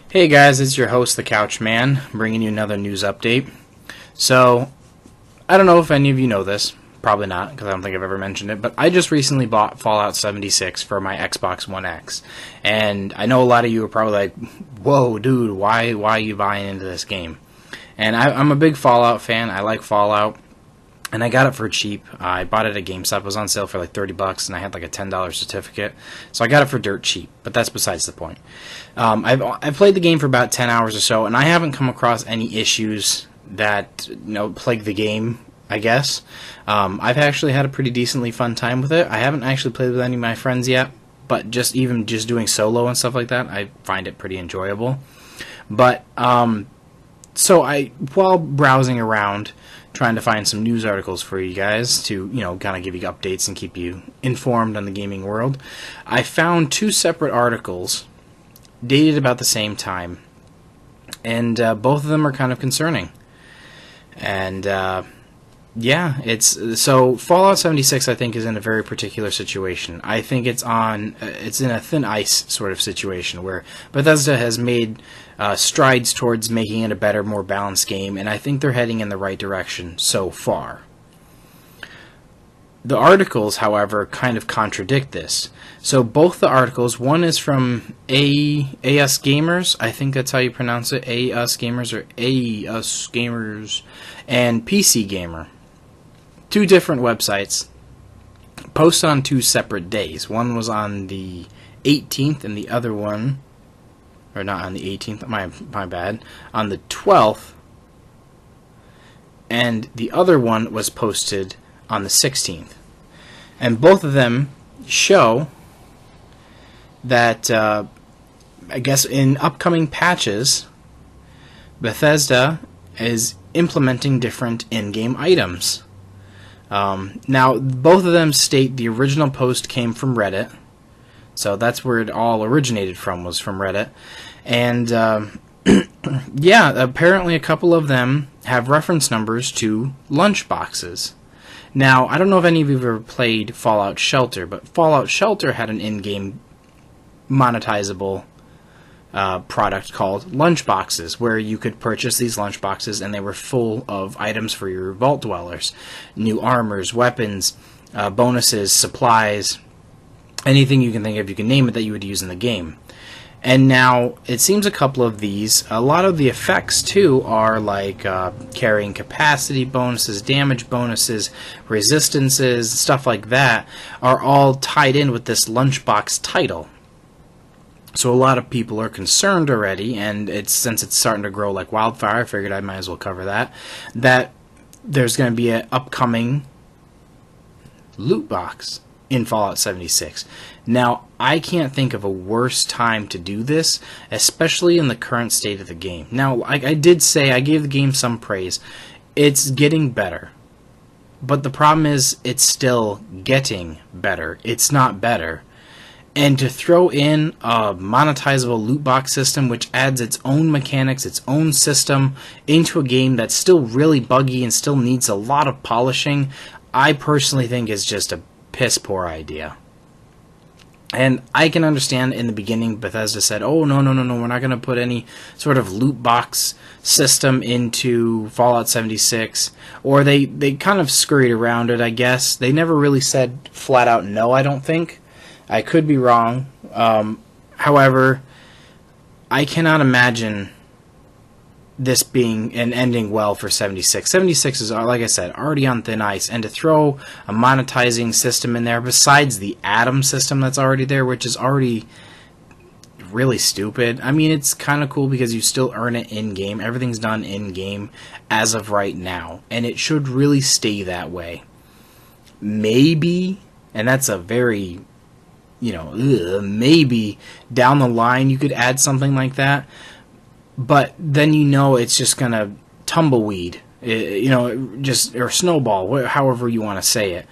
Hey guys, it's your host, The Couch Man, bringing you another news update. So, I don't know if any of you know this, probably not, because I don't think I've ever mentioned it, but I just recently bought Fallout 76 for my Xbox One X, and I know a lot of you are probably like, whoa dude, why are you buying into this game? And I'm a big Fallout fan, I like Fallout, and I got it for cheap. I bought it at GameStop. It was on sale for like $30, and I had like a $10 certificate. So I got it for dirt cheap, but that's besides the point. I've played the game for about 10 hours or so, and I haven't come across any issues that plague the game, I guess. I've actually had a pretty decently fun time with it. I haven't actually played with any of my friends yet, but just doing solo and stuff like that, I find it pretty enjoyable. But so while browsing around, trying to find some news articles for you guys to, kind of give you updates and keep you informed on the gaming world, I found two separate articles dated about the same time, and both of them are kind of concerning. And so Fallout 76, I think, is in a very particular situation. I think it's in a thin ice sort of situation where Bethesda has made strides towards making it a better, more balanced game, and I think they're heading in the right direction so far. The articles, however, kind of contradict this. So both the articles, one is from AS Gamers, I think that's how you pronounce it, AS Gamers or AS Gamers, and PC Gamer. Two different websites, posted on two separate days. One was on the 18th, and the other one, or not on the 18th, my bad, on the 12th, and the other one was posted on the 16th. And both of them show that, I guess in upcoming patches, Bethesda is implementing different in-game items. Now, both of them state the original post came from Reddit, so that's where it all originated from, was from Reddit. And, yeah, apparently a couple of them have reference numbers to Lunchboxes. Now, I don't know if any of you have ever played Fallout Shelter, but Fallout Shelter had an in-game monetizable product called Lunchboxes, where you could purchase these lunchboxes and they were full of items for your vault dwellers. New armors, weapons, bonuses, supplies, anything you can think of, you can name it, that you would use in the game. And now, it seems a couple of these, a lot of the effects too are like carrying capacity bonuses, damage bonuses, resistances, stuff like that, are all tied in with this lunchbox title. So a lot of people are concerned already, and since it's starting to grow like wildfire, I figured I might as well cover that there's going to be an upcoming loot box in Fallout 76. Now, I can't think of a worse time to do this, especially in the current state of the game. Now, I did say, I gave the game some praise. It's getting better. But the problem is, it's still getting better. It's not better. And to throw in a monetizable loot box system which adds its own mechanics, its own system, into a game that's still really buggy and still needs a lot of polishing, I personally think is just a piss poor idea. And I can understand in the beginning Bethesda said, oh, no, we're not going to put any sort of loot box system into Fallout 76. Or they kind of scurried around it, I guess. They never really said flat out no, I don't think. I could be wrong. However, I cannot imagine this being and ending well for 76. 76 is, like I said, already on thin ice, and to throw a monetizing system in there besides the Atom system that's already there, which is already really stupid. I mean, it's kind of cool because you still earn it in-game. Everything's done in-game as of right now, and it should really stay that way. Maybe, and that's a very, maybe down the line you could add something like that. But then it's just going to tumbleweed, or snowball, however you want to say it.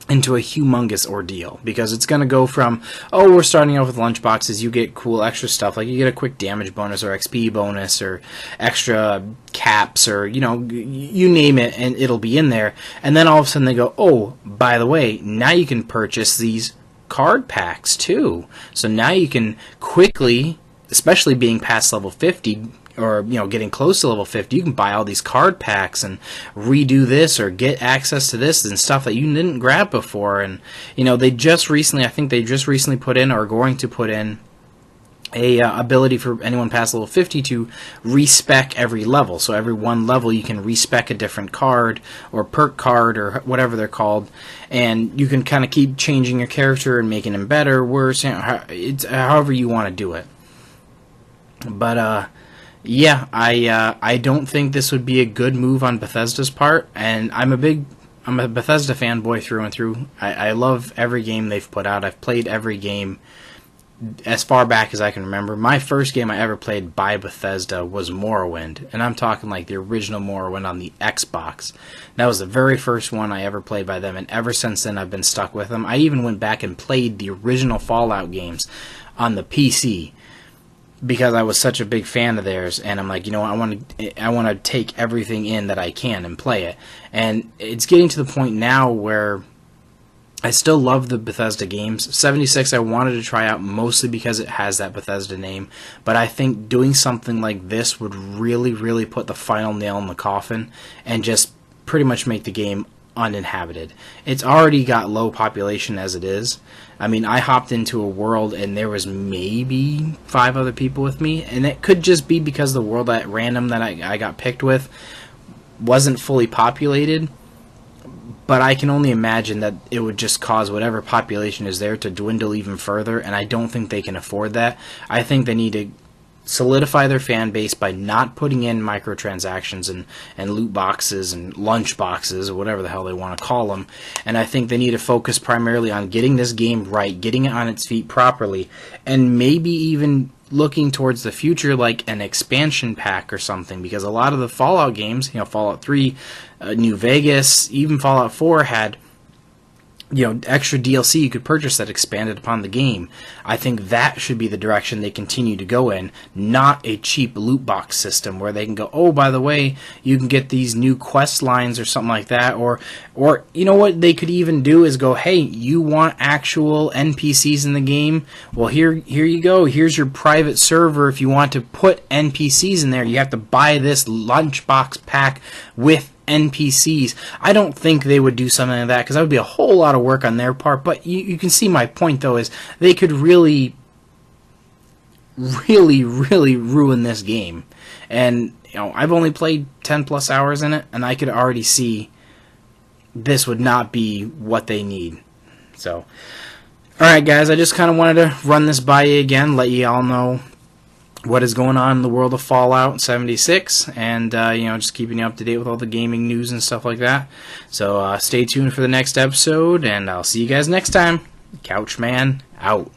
into a humongous ordeal, because it's going to go from, oh, we're starting off with lunchboxes, you get cool extra stuff, like you get a quick damage bonus or XP bonus or extra caps or, you know, you name it, and it'll be in there. And then all of a sudden they go, oh, by the way, now you can purchase these card packs too. So now you can quickly, especially being past level 50, or, you know, getting close to level 50, you can buy all these card packs and redo this or get access to this and stuff that you didn't grab before. And, you know, they just recently, I think they just recently put in, or are going to put in, a ability for anyone past level 50 to respec every level. So every one level you can respec a different card or perk card or whatever they're called, and you can kind of keep changing your character and making him better, worse, you know, it's however you want to do it. But yeah, I don't think this would be a good move on Bethesda's part, and I'm a Bethesda fanboy through and through. I love every game they've put out. I've played every game as far back as I can remember. My first game I ever played by Bethesda was Morrowind, and I'm talking like the original Morrowind on the Xbox. That was the very first one I ever played by them, and ever since then I've been stuck with them. I even went back and played the original Fallout games on the PC, because I was such a big fan of theirs, and I'm like, you know what, I want to take everything in that I can and play it. And it's getting to the point now where I still love the Bethesda games. 76 I wanted to try out mostly because it has that Bethesda name, but I think doing something like this would really, really put the final nail in the coffin and just pretty much make the game uninhabited. It's already got low population as it is. I mean, I hopped into a world and there was maybe 5 other people with me, and it could just be because the world at random that I got picked with wasn't fully populated, but I can only imagine that it would just cause whatever population is there to dwindle even further, and I don't think they can afford that. I think they need to solidify their fan base by not putting in microtransactions and loot boxes and lunch boxes, or whatever the hell they want to call them. And I think they need to focus primarily on getting this game right, getting it on its feet properly, and maybe even looking towards the future like an expansion pack or something, because a lot of the Fallout games, you know, Fallout 3, New Vegas, even Fallout 4 had, you know, extra DLC you could purchase that expanded upon the game. I think that should be the direction they continue to go in, not a cheap loot box system where they can go, oh, by the way, you can get these new quest lines or something like that, or you know what they could even do is go, hey, you want actual NPCs in the game? Well, here you go. Here's your private server. If you want to put NPCs in there, you have to buy this lunchbox pack with NPCs. I don't think they would do something like that, because that would be a whole lot of work on their part, but you can see my point, though, is they could really ruin this game. And, you know, I've only played 10 plus hours in it, and I could already see this would not be what they need. So, alright guys, I just kind of wanted to run this by you again, let you all know what is going on in the world of Fallout 76, and you know, just keeping you up to date with all the gaming news and stuff like that. So stay tuned for the next episode, and I'll see you guys next time. Couchman out.